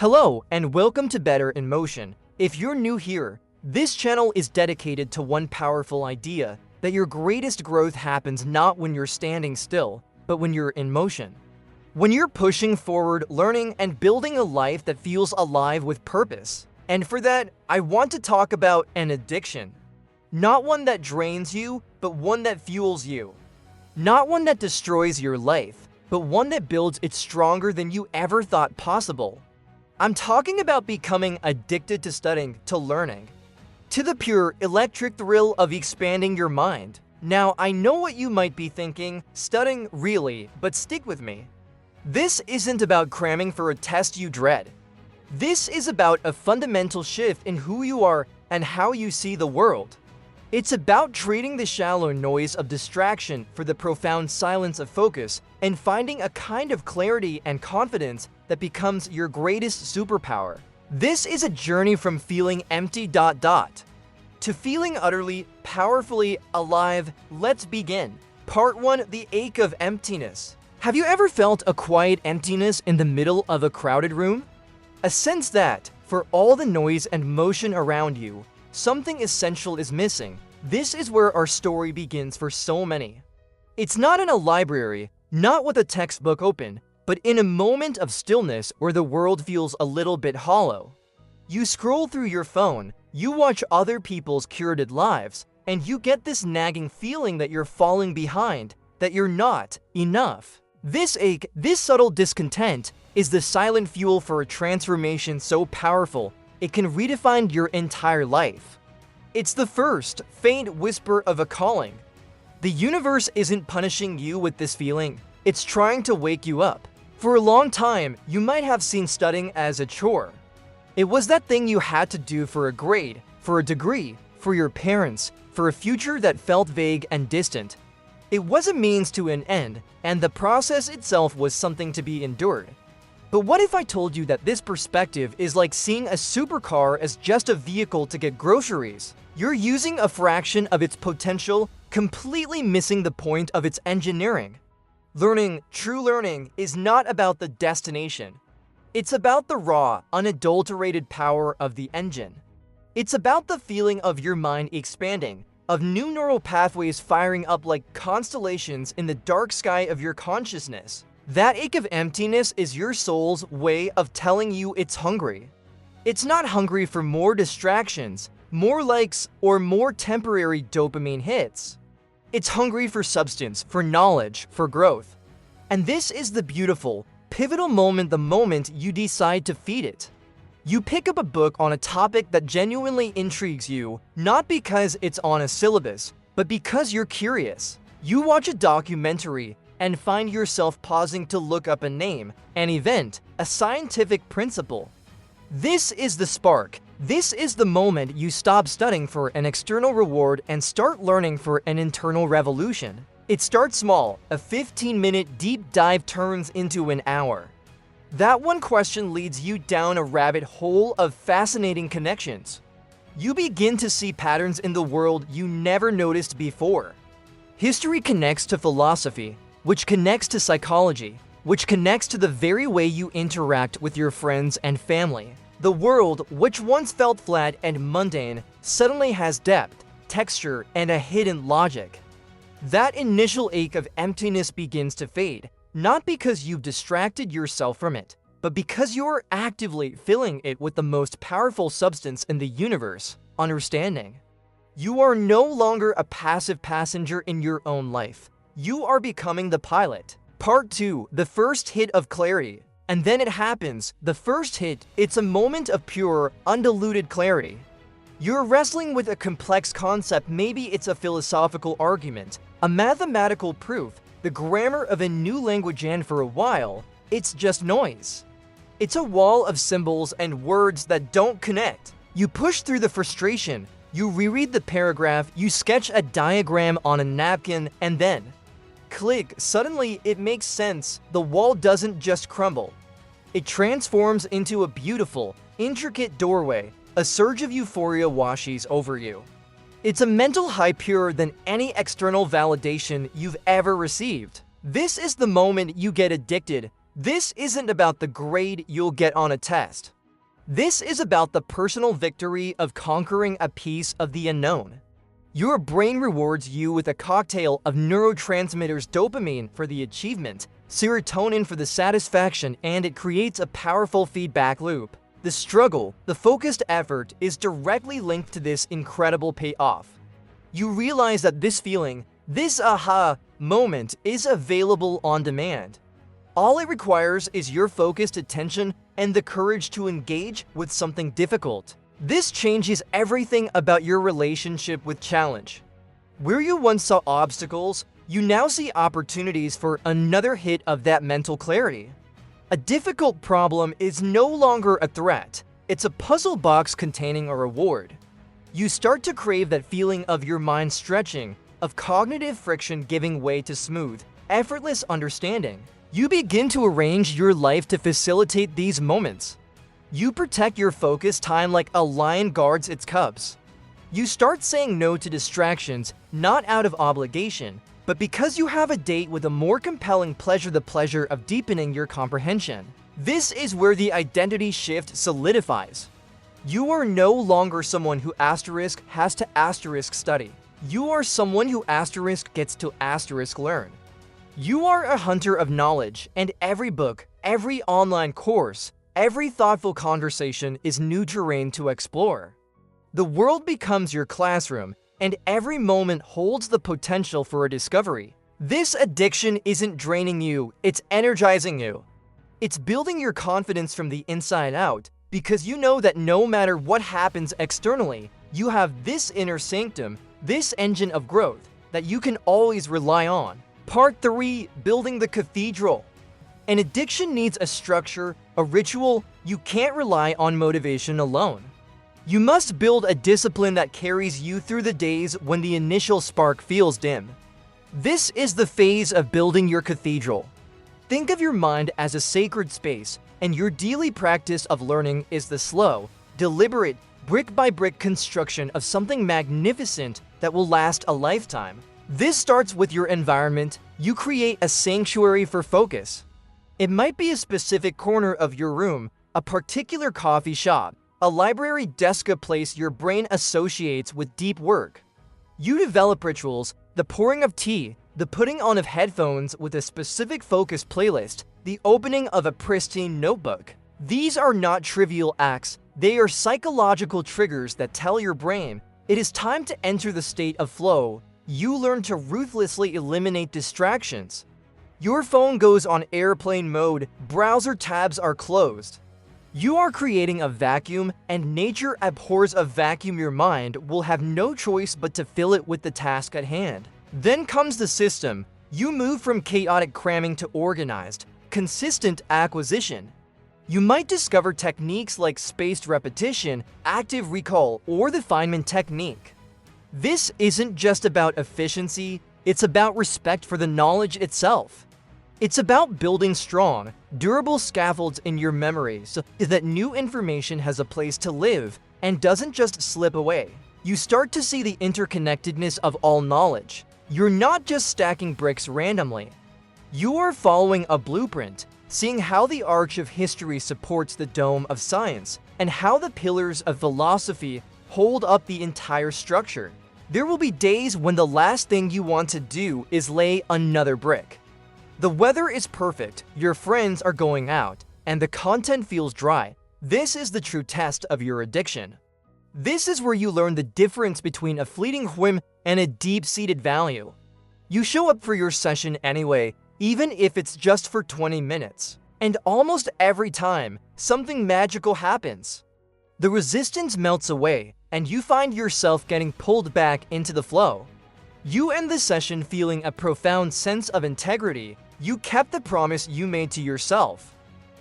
Hello and welcome to Better in Motion. If you're new here, this channel is dedicated to one powerful idea, that your greatest growth happens not when you're standing still, but when you're in motion. When you're pushing forward, learning, and building a life that feels alive with purpose. And for that, I want to talk about an addiction. Not one that drains you, but one that fuels you. Not one that destroys your life, but one that builds it stronger than you ever thought possible. I'm talking about becoming addicted to studying, to learning, to the pure, electric thrill of expanding your mind. Now, I know what you might be thinking, studying really, but stick with me. This isn't about cramming for a test you dread. This is about a fundamental shift in who you are and how you see the world. It's about trading the shallow noise of distraction for the profound silence of focus and finding a kind of clarity and confidence that becomes your greatest superpower. This is a journey from feeling empty ... to feeling utterly, powerfully alive. Let's begin. Part 1: The Ache of Emptiness. Have you ever felt a quiet emptiness in the middle of a crowded room? A sense that, for all the noise and motion around you, something essential is missing. This is where our story begins for so many. It's not in a library, not with a textbook open, but in a moment of stillness where the world feels a little bit hollow. You scroll through your phone, you watch other people's curated lives, and you get this nagging feeling that you're falling behind, that you're not enough. This ache, this subtle discontent, is the silent fuel for a transformation so powerful it can redefine your entire life. It's the first, faint whisper of a calling. The universe isn't punishing you with this feeling, it's trying to wake you up. For a long time, you might have seen studying as a chore. It was that thing you had to do for a grade, for a degree, for your parents, for a future that felt vague and distant. It was a means to an end, and the process itself was something to be endured. But what if I told you that this perspective is like seeing a supercar as just a vehicle to get groceries? You're using a fraction of its potential, completely missing the point of its engineering. Learning, true learning, is not about the destination. It's about the raw, unadulterated power of the engine. It's about the feeling of your mind expanding, of new neural pathways firing up like constellations in the dark sky of your consciousness. That ache of emptiness is your soul's way of telling you it's hungry. It's not hungry for more distractions, more likes, or more temporary dopamine hits. It's hungry for substance, for knowledge, for growth. And this is the beautiful, pivotal moment, the moment you decide to feed it. You pick up a book on a topic that genuinely intrigues you, not because it's on a syllabus, but because you're curious. You watch a documentary and find yourself pausing to look up a name, an event, a scientific principle. This is the spark. This is the moment you stop studying for an external reward and start learning for an internal revolution. It starts small. A 15-minute deep dive turns into an hour. That one question leads you down a rabbit hole of fascinating connections. You begin to see patterns in the world you never noticed before. History connects to philosophy, which connects to psychology, which connects to the very way you interact with your friends and family. The world, which once felt flat and mundane, suddenly has depth, texture, and a hidden logic. That initial ache of emptiness begins to fade, not because you've distracted yourself from it, but because you're actively filling it with the most powerful substance in the universe, understanding. You are no longer a passive passenger in your own life. You are becoming the pilot. Part 2: The first hit of clarity. And then it happens. The first hit, it's a moment of pure, undiluted clarity. You're wrestling with a complex concept. Maybe it's a philosophical argument, a mathematical proof, the grammar of a new language, and for a while, it's just noise. It's a wall of symbols and words that don't connect. You push through the frustration. You reread the paragraph, you sketch a diagram on a napkin, and then click, suddenly it makes sense. The wall doesn't just crumble. It transforms into a beautiful, intricate doorway. A surge of euphoria washes over you. It's a mental high purer than any external validation you've ever received. This is the moment you get addicted, This isn't about the grade you'll get on a test. This is about the personal victory of conquering a piece of the unknown. Your brain rewards you with a cocktail of neurotransmitters: dopamine for the achievement, serotonin for the satisfaction, and it creates a powerful feedback loop. The struggle, the focused effort, is directly linked to this incredible payoff. You realize that this feeling, this aha moment, is available on demand. All it requires is your focused attention and the courage to engage with something difficult. This changes everything about your relationship with challenge. Where you once saw obstacles, you now see opportunities for another hit of that mental clarity. A difficult problem is no longer a threat. It's a puzzle box containing a reward. You start to crave that feeling of your mind stretching, of cognitive friction giving way to smooth, effortless understanding. You begin to arrange your life to facilitate these moments. You protect your focus time like a lion guards its cubs. You start saying no to distractions, not out of obligation, but because you have a date with a more compelling pleasure, the pleasure of deepening your comprehension. This is where the identity shift solidifies. You are no longer someone who has to study. You are someone who gets to learn. You are a hunter of knowledge, and every book, every online course, every thoughtful conversation is new terrain to explore. The world becomes your classroom, and every moment holds the potential for a discovery. This addiction isn't draining you, it's energizing you. It's building your confidence from the inside out, because you know that no matter what happens externally, you have this inner sanctum, this engine of growth, that you can always rely on. Part 3. Building the Cathedral. An addiction needs a structure, a ritual. You can't rely on motivation alone. You must build a discipline that carries you through the days when the initial spark feels dim. This is the phase of building your cathedral. Think of your mind as a sacred space, and your daily practice of learning is the slow, deliberate, brick-by-brick construction of something magnificent that will last a lifetime. This starts with your environment. You create a sanctuary for focus. It might be a specific corner of your room, a particular coffee shop, a library desk, a place your brain associates with deep work. You develop rituals, the pouring of tea, the putting on of headphones with a specific focus playlist, the opening of a pristine notebook. These are not trivial acts. They are psychological triggers that tell your brain it is time to enter the state of flow. You learn to ruthlessly eliminate distractions. Your phone goes on airplane mode, browser tabs are closed. You are creating a vacuum, and nature abhors a vacuum. Your mind will have no choice but to fill it with the task at hand. Then comes the system. You move from chaotic cramming to organized, consistent acquisition. You might discover techniques like spaced repetition, active recall, or the Feynman technique. This isn't just about efficiency, it's about respect for the knowledge itself. It's about building strong, durable scaffolds in your memory so that new information has a place to live and doesn't just slip away. You start to see the interconnectedness of all knowledge. You're not just stacking bricks randomly. You are following a blueprint, seeing how the arch of history supports the dome of science, and how the pillars of philosophy hold up the entire structure. There will be days when the last thing you want to do is lay another brick. The weather is perfect, your friends are going out, and the content feels dry. This is the true test of your addiction. This is where you learn the difference between a fleeting whim and a deep-seated value. You show up for your session anyway, even if it's just for 20 minutes. And almost every time, something magical happens. The resistance melts away, and you find yourself getting pulled back into the flow. You end the session feeling a profound sense of integrity. You kept the promise you made to yourself.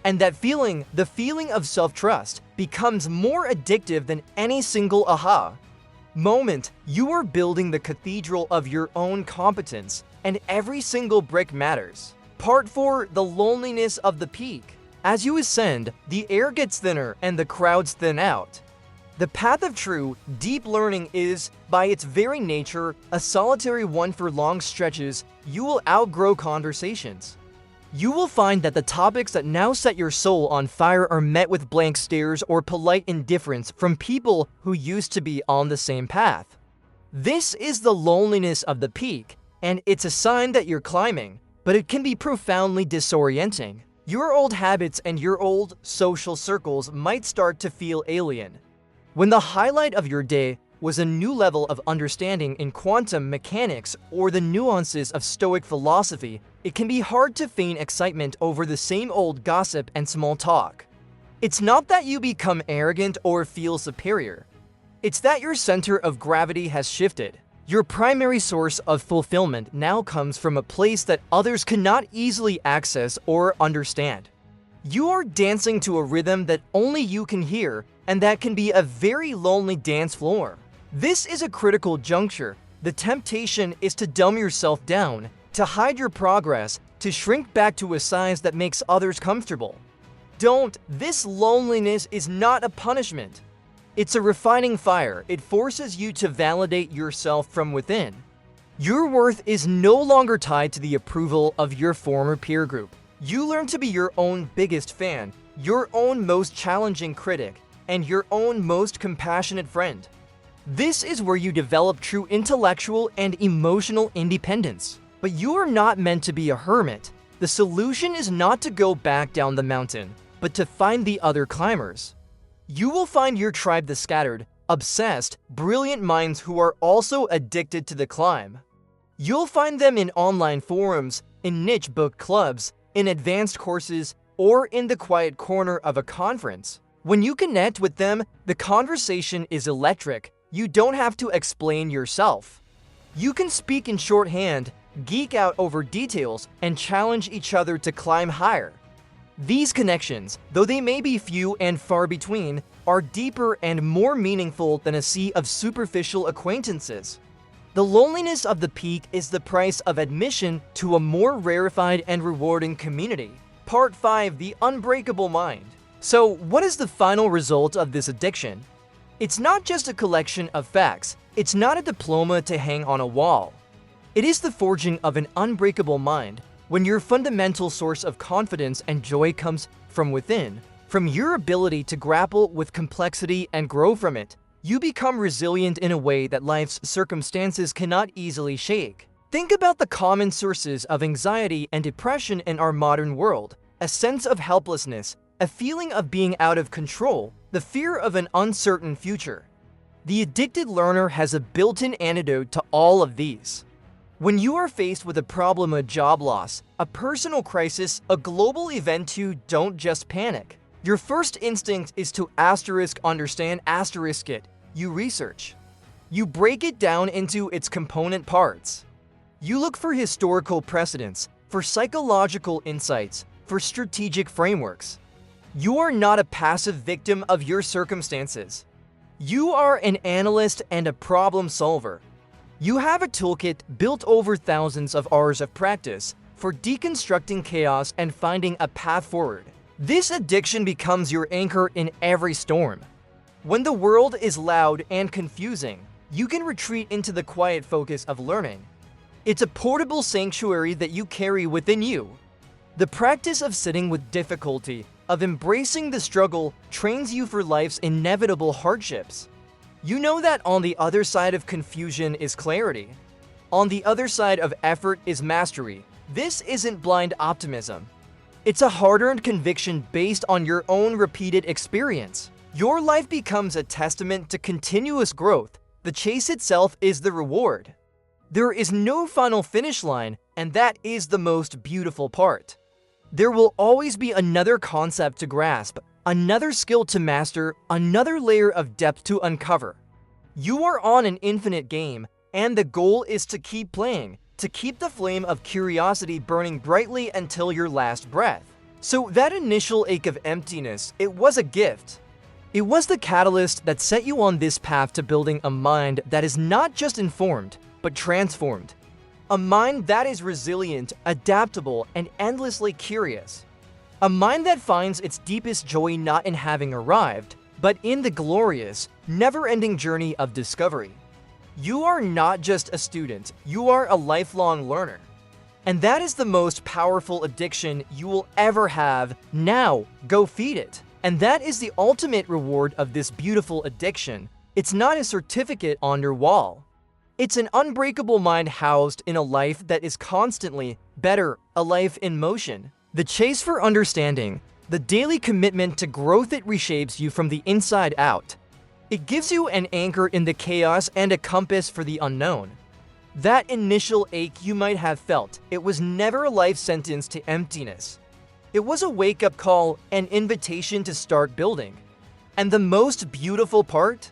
And that feeling, the feeling of self-trust, becomes more addictive than any single aha moment. You are building the cathedral of your own competence, and every single brick matters. Part 4. The loneliness of the peak. As you ascend, the air gets thinner and the crowds thin out. The path of true, deep learning is, by its very nature, a solitary one. For long stretches. You will outgrow conversations. You will find that the topics that now set your soul on fire are met with blank stares or polite indifference from people who used to be on the same path. This is the loneliness of the peak, and it's a sign that you're climbing, but it can be profoundly disorienting. Your old habits and your old social circles might start to feel alien. When the highlight of your day was a new level of understanding in quantum mechanics or the nuances of Stoic philosophy, it can be hard to feign excitement over the same old gossip and small talk. It's not that you become arrogant or feel superior. It's that your center of gravity has shifted. Your primary source of fulfillment now comes from a place that others cannot easily access or understand. You are dancing to a rhythm that only you can hear, and that can be a very lonely dance floor. This is a critical juncture. The temptation is to dumb yourself down, to hide your progress, to shrink back to a size that makes others comfortable. Don't. This loneliness is not a punishment. It's a refining fire. It forces you to validate yourself from within. Your worth is no longer tied to the approval of your former peer group. You learn to be your own biggest fan, your own most challenging critic, and your own most compassionate friend. This is where you develop true intellectual and emotional independence. But you are not meant to be a hermit. The solution is not to go back down the mountain, but to find the other climbers. You will find your tribe the scattered, obsessed, brilliant minds who are also addicted to the climb. You'll find them in online forums, in niche book clubs, in advanced courses, or in the quiet corner of a conference. When you connect with them, the conversation is electric. You don't have to explain yourself. You can speak in shorthand, geek out over details, and challenge each other to climb higher. These connections, though they may be few and far between, are deeper and more meaningful than a sea of superficial acquaintances. The loneliness of the peak is the price of admission to a more rarefied and rewarding community. Part 5: The Unbreakable Mind. So, what is the final result of this addiction? It's not just a collection of facts. It's not a diploma to hang on a wall. It is the forging of an unbreakable mind, when your fundamental source of confidence and joy comes from within, from your ability to grapple with complexity and grow from it. You become resilient in a way that life's circumstances cannot easily shake. Think about the common sources of anxiety and depression in our modern world: a sense of helplessness, a feeling of being out of control, the fear of an uncertain future. The addicted learner has a built-in antidote to all of these. When you are faced with a problem, a job loss, a personal crisis, a global event, you don't just panic. Your first instinct is to understand it. You research. You break it down into its component parts. You look for historical precedents, for psychological insights, for strategic frameworks. You are not a passive victim of your circumstances. You are an analyst and a problem solver. You have a toolkit built over thousands of hours of practice for deconstructing chaos and finding a path forward. This addiction becomes your anchor in every storm. When the world is loud and confusing, you can retreat into the quiet focus of learning. It's a portable sanctuary that you carry within you. The practice of sitting with difficulty, of embracing the struggle, trains you for life's inevitable hardships. You know that on the other side of confusion is clarity. On the other side of effort is mastery. This isn't blind optimism. It's a hard-earned conviction based on your own repeated experience. Your life becomes a testament to continuous growth. The chase itself is the reward. There is no final finish line, and that is the most beautiful part. There will always be another concept to grasp, another skill to master, another layer of depth to uncover. You are on an infinite game, and the goal is to keep playing, to keep the flame of curiosity burning brightly until your last breath. So that initial ache of emptiness, it was a gift. It was the catalyst that set you on this path to building a mind that is not just informed, but transformed. A mind that is resilient, adaptable, and endlessly curious. A mind that finds its deepest joy not in having arrived, but in the glorious, never-ending journey of discovery. You are not just a student, you are a lifelong learner. And that is the most powerful addiction you will ever have. Now, go feed it. And that is the ultimate reward of this beautiful addiction. It's not a certificate on your wall. It's an unbreakable mind housed in a life that is constantly better, a life in motion. The chase for understanding, the daily commitment to growth, it reshapes you from the inside out. It gives you an anchor in the chaos and a compass for the unknown. That initial ache you might have felt, it was never a life sentence to emptiness. It was a wake-up call, an invitation to start building. And the most beautiful part?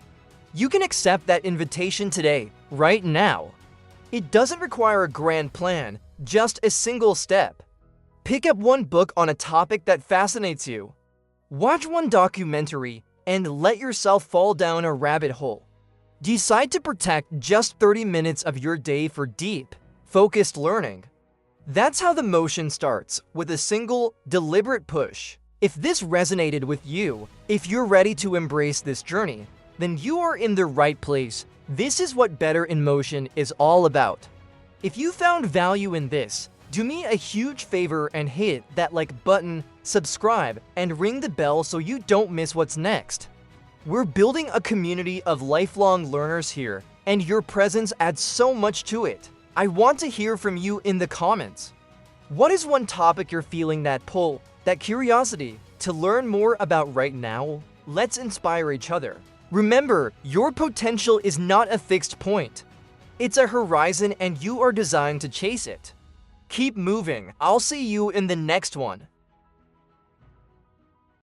You can accept that invitation today, right now. It doesn't require a grand plan, just a single step. Pick up one book on a topic that fascinates you. Watch one documentary and let yourself fall down a rabbit hole. Decide to protect just 30 minutes of your day for deep, focused learning. That's how the motion starts, with a single, deliberate push. If this resonated with you, if you're ready to embrace this journey, then you are in the right place. This is what Better in Motion is all about. If you found value in this, do me a huge favor and hit that like button, subscribe, and ring the bell so you don't miss what's next. We're building a community of lifelong learners here, and your presence adds so much to it. I want to hear from you in the comments. What is one topic you're feeling that pull, that curiosity, to learn more about right now? Let's inspire each other. Remember, your potential is not a fixed point. It's a horizon and you are designed to chase it. Keep moving. I'll see you in the next one.